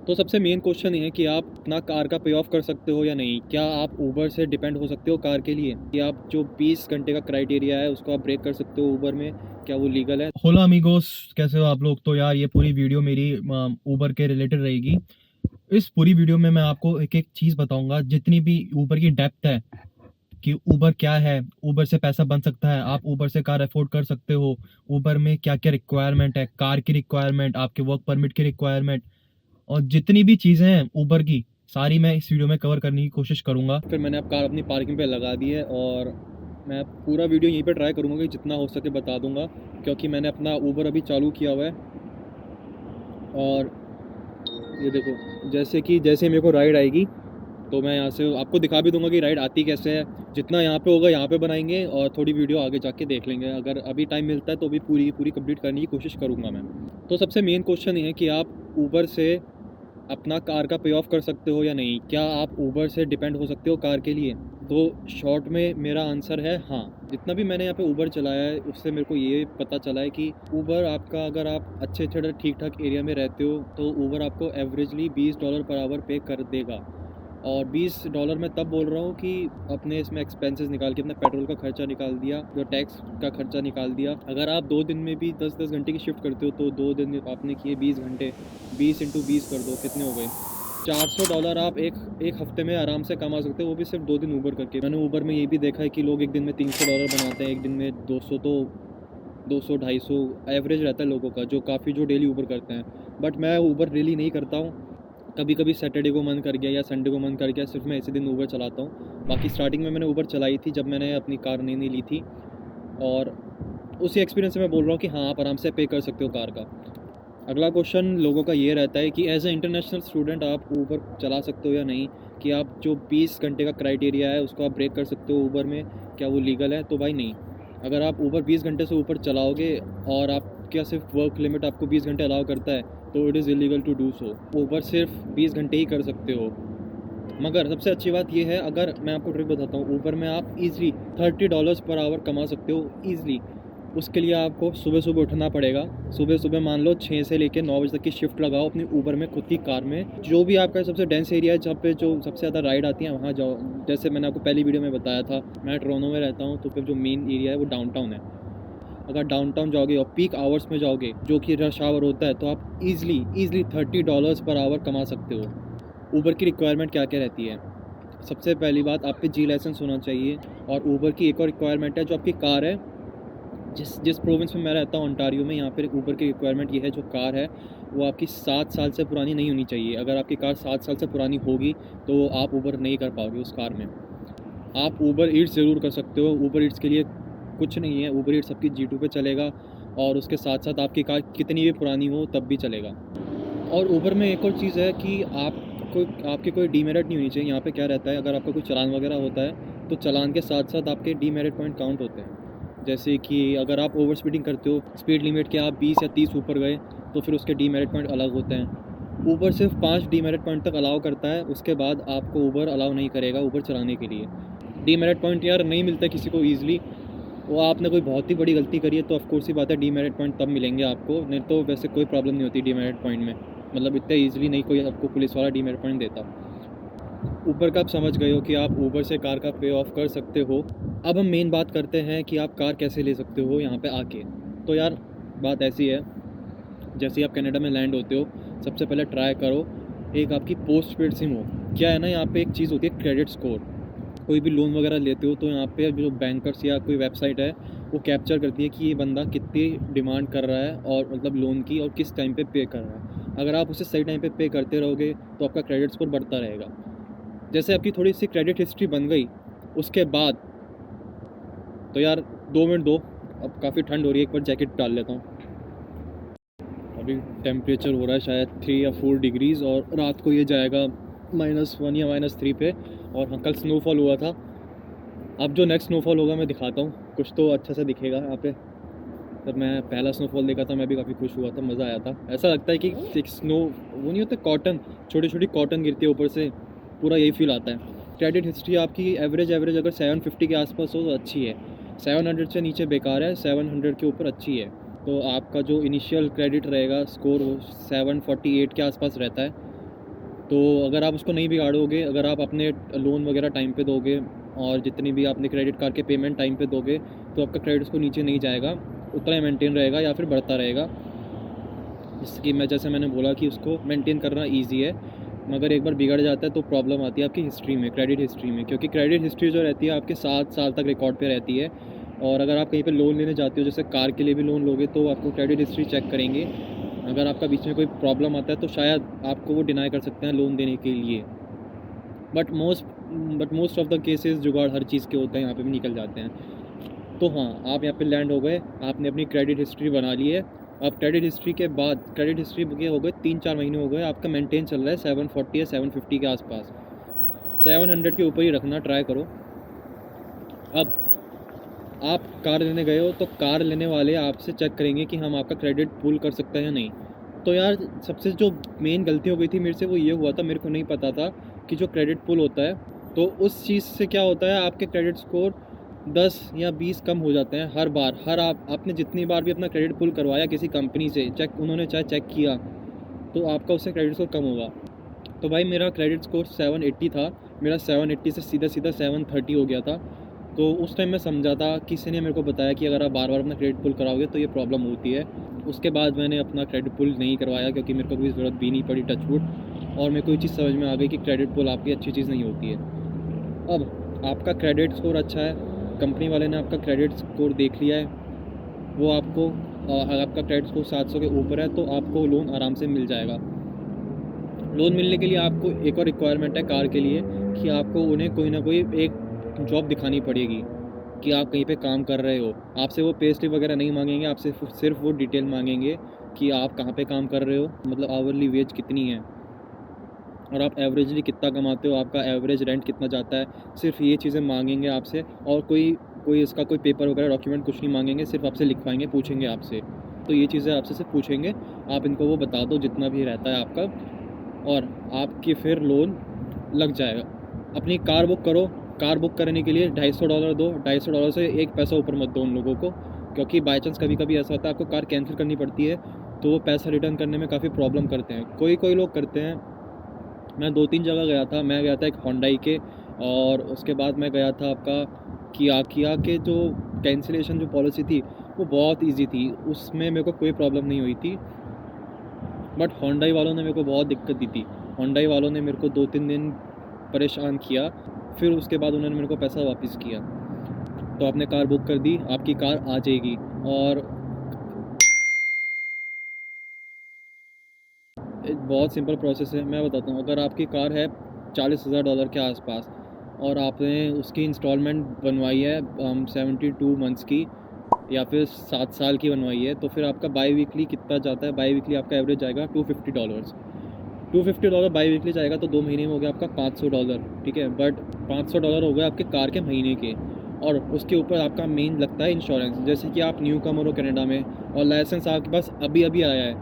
तो सबसे main question ये है कि आप अपना कार का पे ऑफ कर सकते हो या नहीं। क्या आप ऊबर से डिपेंड हो सकते हो कार के लिए? कि आप जो 20 घंटे का क्राइटेरिया है उसको आप ब्रेक कर सकते हो ऊबर में? क्या वो लीगल है? होला अमीगोस, कैसे हो आप लोग। तो यार ये पूरी वीडियो मेरी ऊबर के रिलेटेड रहेगी। इस पूरी वीडियो में मैं आपको एक एक चीज़ बताऊंगा, जितनी भी ऊबर की डेप्थ है कि ऊबर क्या है, ऊबर से पैसा बन सकता है, आप ऊबर से कार अफोर्ड कर सकते हो, ऊबर में क्या क्या रिक्वायरमेंट है, कार की रिक्वायरमेंट, आपके वर्क परमिट की रिक्वायरमेंट, और जितनी भी चीज़ें हैं ऊबर की, सारी मैं इस वीडियो में कवर करने की कोशिश करूंगा। फिर मैंने अब कार अपनी पार्किंग पे लगा दी है और मैं पूरा वीडियो यहीं पे ट्राई करूँगा कि जितना हो सके बता दूंगा, क्योंकि मैंने अपना ऊबर अभी चालू किया हुआ है। और ये देखो, जैसे मेरे को राइड आएगी तो मैं यहाँ से आपको दिखा भी दूंगा कि राइड आती कैसे है। जितना यहाँ पे होगा यहाँ पे बनाएंगे और थोड़ी वीडियो आगे जाके देख लेंगे। अगर अभी टाइम मिलता है तो भी पूरी पूरी कंप्लीट करने की कोशिश करूँगा मैं। तो सबसे मेन क्वेश्चन ये है कि आप ऊबर से अपना कार का पे ऑफ कर सकते हो या नहीं। क्या आप ऊबर से डिपेंड हो सकते हो कार के लिए? तो शॉर्ट में मेरा आंसर है हाँ। जितना भी मैंने यहाँ पे ऊबर चलाया है उससे मेरे को ये पता चला है कि ऊबर आपका, अगर आप अच्छे ठीक ठाक एरिया में रहते हो तो ऊबर आपको एवरेजली $20 पर आवर पे कर देगा। और $20 मैं तब बोल रहा हूँ कि अपने इसमें एक्सपेंसेस निकाल के, अपना पेट्रोल का खर्चा निकाल दिया, जो टैक्स का खर्चा निकाल दिया। अगर आप 2 दिन में भी 10-10 घंटे की शिफ्ट करते हो तो 2 दिन आपने किए 20 घंटे, 20 × 20 कर दो, कितने हो गए? $400 आप एक हफ्ते में आराम से कमा सकते हो, वो भी सिर्फ 2 दिन ऊबर करके। मैंने ऊबर में ये भी देखा है कि लोग एक दिन में $300 बनाते हैं, एक दिन में 200, तो 200-250 एवरेज रहता है लोगों का, जो काफ़ी जो डेली ऊबर करते हैं। बट मैं ऊबर डेली नहीं करता हूँ। कभी कभी सैटरडे को मन कर गया या संडे को मन कर गया, सिर्फ मैं ऐसे दिन ऊबर चलाता हूँ। बाकी स्टार्टिंग में मैंने ऊबर चलाई थी जब मैंने अपनी कार नई नई ली थी, और उसी एक्सपीरियंस से मैं बोल रहा हूँ कि हाँ, आप आराम से पे कर सकते हो कार का। अगला क्वेश्चन लोगों का ये रहता है कि एज ए इंटरनेशनल स्टूडेंट आप ऊबर चला सकते हो या नहीं। कि आप जो 20 घंटे का क्राइटेरिया है उसको आप ब्रेक कर सकते हो ऊबर में? क्या वो लीगल है? तो भाई नहीं। अगर आप ऊबर 20 घंटे से ऊपर चलाओगे और आप क्या सिर्फ वर्क लिमिट आपको 20 घंटे अलाउ करता है तो it is illegal to do so. Uber सिर्फ 20 घंटे ही कर सकते हो। मगर सबसे अच्छी बात यह है, अगर मैं आपको ट्रिक बताता हूँ, ऊबर में आप इजीली $30 पर आवर कमा सकते हो ईजिली। उसके लिए आपको सुबह सुबह उठना पड़ेगा। सुबह सुबह मान लो 6 से लेकर 9 बजे तक की शिफ्ट लगाओ अपनी ऊबर में, खुद की कार में। जो भी आपका सबसे डेंस एरिया है, जहाँ पे जो सबसे ज़्यादा राइड आती है, वहाँ जाओ। जैसे मैंने आपको पहली वीडियो में बताया था, मैं टोरंटो में रहता हूँ, तो फिर जो मेन एरिया है वो डाउनटाउन है। अगर डाउनटाउन जाओगे और पीक आवर्स में जाओगे जो कि रश आवर होता है, तो आप ईजिली $30 पर आवर कमा सकते हो। ऊबर की रिक्वायरमेंट क्या क्या रहती है? सबसे पहली बात, आप पे जी लाइसेंस होना चाहिए। और ऊबर की एक और रिक्वायरमेंट है, जो आपकी कार है, जिस जिस प्रोविंस में मैं रहता हूँ ओंटारियो में, यहाँ पर ऊबर की रिक्वायरमेंट ये है, जो कार है वो आपकी 7 साल से पुरानी नहीं होनी चाहिए। अगर आपकी कार 7 साल से पुरानी होगी तो आप ऊबर नहीं कर पाओगे उस कार में। आप ऊबर ईट्स ज़रूर कर सकते हो। ऊबर ईट्स के लिए कुछ नहीं है, ऊबर ईट्स आपकी G2 पे चलेगा, और उसके साथ साथ आपकी कार कितनी भी पुरानी हो तब भी चलेगा। और ऊबर में एक और चीज़ है कि आपके कोई डीमेरिट नहीं होनी चाहिए। यहाँ पे क्या रहता है, अगर आपका कोई चालान वगैरह होता है तो चालान के साथ साथ आपके डीमेरिट पॉइंट काउंट होते हैं। जैसे कि अगर आप ओवर स्पीडिंग करते हो, स्पीड लिमिट के आप 20 या 30 ऊपर गए, तो फिर उसके डीमेरिट पॉइंट अलग होते हैं। ऊबर सिर्फ 5 डीमेरिट पॉइंट तक अलाउ करता है, उसके बाद आपको ऊबर अलाउ नहीं करेगा ऊबर चलाने के लिए। डीमेरिट पॉइंट यार नहीं मिलता किसी को ईजिली। वो आपने कोई बहुत ही बड़ी गलती करी है तो ऑफकोर्स ही बात है, डीमेरिट पॉइंट तब मिलेंगे आपको, नहीं तो वैसे कोई प्रॉब्लम नहीं होती डीमेरिट पॉइंट में। मतलब इतने ईजिली नहीं कोई आपको पुलिस वाला डीमेरिट पॉइंट देता। ऊबर का आप समझ गए हो कि आप ऊबर से कार का पे ऑफ कर सकते हो। अब हम मेन बात करते हैं कि आप कार कैसे ले सकते हो यहाँ पे आके। तो यार बात ऐसी है, जैसे ही आप कनाडा में लैंड होते हो, सबसे पहले ट्राई करो एक आपकी पोस्ट पेड सिम हो। क्या है ना, यहाँ पे एक चीज़ होती है क्रेडिट स्कोर। कोई भी लोन वगैरह लेते हो तो यहाँ पे जो बैंकर्स या कोई वेबसाइट है वो कैप्चर करती है कि ये बंदा कितनी डिमांड कर रहा है, और मतलब लोन की, और किस टाइम पे पे कर रहा है। अगर आप उसे सही टाइम पे पे करते रहोगे तो आपका क्रेडिट स्कोर बढ़ता रहेगा। जैसे आपकी थोड़ी सी क्रेडिट हिस्ट्री बन गई उसके बाद, तो यार 2 मिनट दो, अब काफ़ी ठंड हो रही है, एक बार जैकेट डाल लेता हूँ। अभी टेम्परेचर हो रहा है शायद 3 या 4 डिग्रीज़, और रात को ये जाएगा -1 या -3 पे। और हाँ, कल स्नोफॉल हुआ था। अब जो नेक्स्ट स्नोफॉल होगा मैं दिखाता हूँ, कुछ तो अच्छा सा दिखेगा यहाँ पे। जब मैं पहला स्नोफॉल देखा था मैं भी काफ़ी खुश हुआ था, मज़ा आया था। ऐसा लगता है कि एक स्नो, वो नहीं होता कॉटन, छोटी छोटी कॉटन गिरती है ऊपर से, पूरा यही फील आता है। क्रेडिट हिस्ट्री आपकी एवरेज अगर 750 के आसपास हो तो अच्छी है। 700 से नीचे बेकार है, 700 के ऊपर अच्छी है। तो आपका जो इनिशियल क्रेडिट रहेगा स्कोर वो 748 के आसपास रहता है। तो अगर आप उसको नहीं बिगाड़ोगे, अगर आप अपने लोन वगैरह टाइम पे दोगे और जितनी भी आपने क्रेडिट कार्ड के पेमेंट टाइम पे दोगे, तो आपका क्रेडिट उसको नीचे नहीं जाएगा, उतना ही मेंटेन रहेगा या फिर बढ़ता रहेगा। इसकी जैसे मैंने बोला कि उसको मेंटेन करना ईजी है, मगर एक बार बिगड़ जाता है तो प्रॉब्लम आती है आपकी हिस्ट्री में, क्रेडिट हिस्ट्री में, क्योंकि क्रेडिट हिस्ट्री जो रहती है आपके 7 साल तक रिकॉर्ड पे रहती है। और अगर आप कहीं पे लोन लेने जाते हो, जैसे कार के लिए भी लोन लोगे, तो आपको क्रेडिट हिस्ट्री चेक करेंगे। अगर आपका बीच में कोई प्रॉब्लम आता है तो शायद आपको वो डिनाई कर सकते हैं लोन देने के लिए। But most of the cases जुगाड़ हर चीज़ के होते हैं, यहाँ पे भी निकल जाते हैं। तो हाँ, आप यहाँ पे लैंड हो गए, आपने अपनी क्रेडिट हिस्ट्री बना ली है। अब क्रेडिट हिस्ट्री के बाद, क्रेडिट हिस्ट्री के हो गए 3-4 महीने हो गए, आपका मेंटेन चल रहा है 740 या 750 के आसपास, 700 के ऊपर ही रखना ट्राई करो। अब आप कार लेने गए हो तो कार लेने वाले आपसे चेक करेंगे कि हम आपका क्रेडिट पुल कर सकते हैं या नहीं। तो यार सबसे जो मेन गलती हो गई थी मेरे से वो ये हुआ था, मेरे को नहीं पता था कि जो क्रेडिट पुल होता है, तो उस चीज़ से क्या होता है, आपके क्रेडिट स्कोर 10 या 20 कम हो जाते हैं हर बार। आपने जितनी बार भी अपना क्रेडिट पुल करवाया किसी कंपनी से, उन्होंने चाहे चेक किया, तो आपका उससे क्रेडिट स्कोर कम होगा। तो भाई मेरा क्रेडिट स्कोर 780 था, मेरा 780 से सीधा 730 हो गया था। तो उस टाइम मैं समझा था, किसी ने मेरे को बताया कि अगर आप बार बार अपना क्रेडिट पुल कराओगे तो ये प्रॉब्लम होती है। उसके बाद मैंने अपना क्रेडिट पुल नहीं करवाया, क्योंकि मेरे को कोई ज़रूरत भी नहीं पड़ी, टचवुड। और मेरे को ये चीज़ समझ में आ गई कि क्रेडिट पुल आपकी अच्छी चीज़ नहीं होती है। अब आपका क्रेडिट स्कोर अच्छा है, कंपनी वाले ने आपका क्रेडिट स्कोर देख लिया है, वो आपको अगर आपका क्रेडिट स्कोर 700 के ऊपर है तो आपको लोन आराम से मिल जाएगा। लोन मिलने के लिए आपको एक और रिक्वायरमेंट है कार के लिए, कि आपको उन्हें कोई ना कोई एक जॉब दिखानी पड़ेगी कि आप कहीं पे काम कर रहे हो। आपसे वो पे स्लिप वगैरह नहीं मांगेंगे, आपसे सिर्फ वो डिटेल मांगेंगे कि आप कहाँ पे काम कर रहे हो, मतलब आवरली वेज कितनी है और आप एवरेजली कितना कमाते हो, आपका एवरेज रेंट कितना जाता है। सिर्फ ये चीज़ें मांगेंगे आपसे, और कोई इसका कोई पेपर वगैरह डॉक्यूमेंट कुछ नहीं मांगेंगे, सिर्फ आपसे लिखवाएंगे, पूछेंगे आपसे। तो ये चीज़ें आपसे सिर्फ पूछेंगे, आप इनको वो बता दो जितना भी रहता है आपका, और आपकी फिर लोन लग जाएगा। अपनी कार बुक करो, कार बुक करने के लिए $250 दो, $250 से एक पैसा ऊपर मत दो उन लोगों को, क्योंकि बाई चांस कभी कभी ऐसा होता है आपको कार कैंसिल करनी पड़ती है, तो वो पैसा रिटर्न करने में काफ़ी प्रॉब्लम करते हैं। कोई लोग करते हैं। मैं 2-3 जगह गया था। मैं गया था एक होंडाई के, और उसके बाद मैं गया था आपका किया के। जो कैंसिलेशन जो पॉलिसी थी वो बहुत ईजी थी, उसमें मेरे को कोई प्रॉब्लम नहीं हुई थी। बट होंडाई वालों ने मेरे को बहुत दिक्कत दी थी। होंडाई वालों ने मेरे को 2-3 दिन परेशान किया, फिर उसके बाद उन्होंने मेरे को पैसा वापस किया। तो आपने कार बुक कर दी, आपकी कार आ जाएगी। और एक बहुत सिंपल प्रोसेस है, मैं बताता हूँ। अगर आपकी कार है $40,000 के आसपास, और आपने उसकी इंस्टॉलमेंट बनवाई है 72 मंथ्स की, या फिर 7 साल की बनवाई है, तो फिर आपका बाई वीकली कितना जाता है? बाई वीकली आपका एवरेज जाएगा $250। $250 बाई वीकली जाएगा, तो 2 महीने में हो गया आपका $500, ठीक है। बट $500 हो गए आपके कार के महीने के, और उसके ऊपर आपका मेन लगता है इंश्योरेंस। जैसे कि आप न्यू कमर हो कनाडा में, और लाइसेंस आपके पास अभी अभी आया है,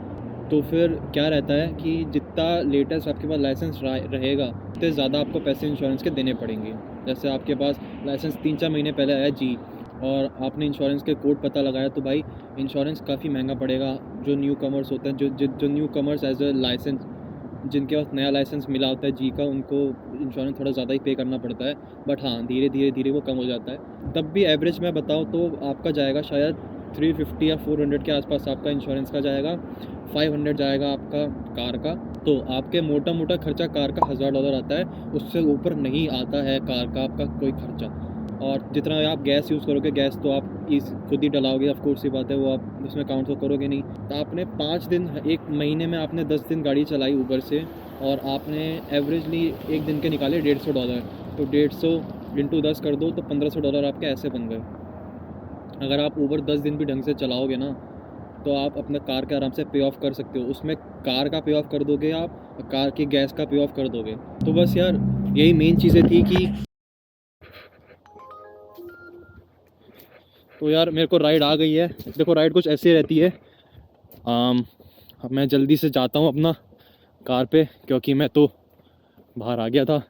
तो फिर क्या रहता है कि जितना लेटेस्ट आपके पास लाइसेंस रहेगा, उतने ज़्यादा आपको पैसे इंश्योरेंस के देने पड़ेंगे। जैसे आपके पास लाइसेंस 3-4 महीने पहले आया जी, और आपने इंश्योरेंस के कोड पता लगाया, तो भाई इंश्योरेंस काफ़ी महंगा पड़ेगा। जो न्यू कमर्स होते हैं, जो newcomers as a licence, जिनके पास नया लाइसेंस मिला होता है जी का, उनको इंश्योरेंस थोड़ा ज़्यादा ही पे करना पड़ता है। बट हाँ, धीरे वो कम हो जाता है। तब भी एवरेज मैं बताऊँ तो आपका जाएगा शायद 350 या 400 के आसपास आपका इंश्योरेंस का जाएगा, 500 जाएगा आपका कार का। तो आपके मोटा खर्चा कार का $1000 आता है, उससे ऊपर नहीं आता है कार का आपका कोई खर्चा। और जितना आप गैस यूज़ करोगे, गैस तो आप खुद ही डलाओगे, ऑफ कोर्स सी बात है, वो आप उसमें काउंट तो करोगे नहीं। तो आपने 5 दिन, एक महीने में आपने 10 दिन गाड़ी चलाई ऊबर से, और आपने एवरेजली एक दिन के निकाले $150। तो 150 इंटू 10 कर दो, तो $1500 आपके ऐसे बन गए। अगर आप ऊबर 10 दिन भी ढंग से चलाओगे ना, तो आप अपना कार का आराम से पे ऑफ कर सकते हो। उसमें कार का पे ऑफ कर दोगे आप, कार की गैस का पे ऑफ कर दोगे। तो बस यार यही मेन चीज़ें थी कि, तो यार मेरे को राइड आ गई है। देखो राइड कुछ ऐसी रहती है। अब मैं जल्दी से जाता हूँ अपना कार पे, क्योंकि मैं तो बाहर आ गया था।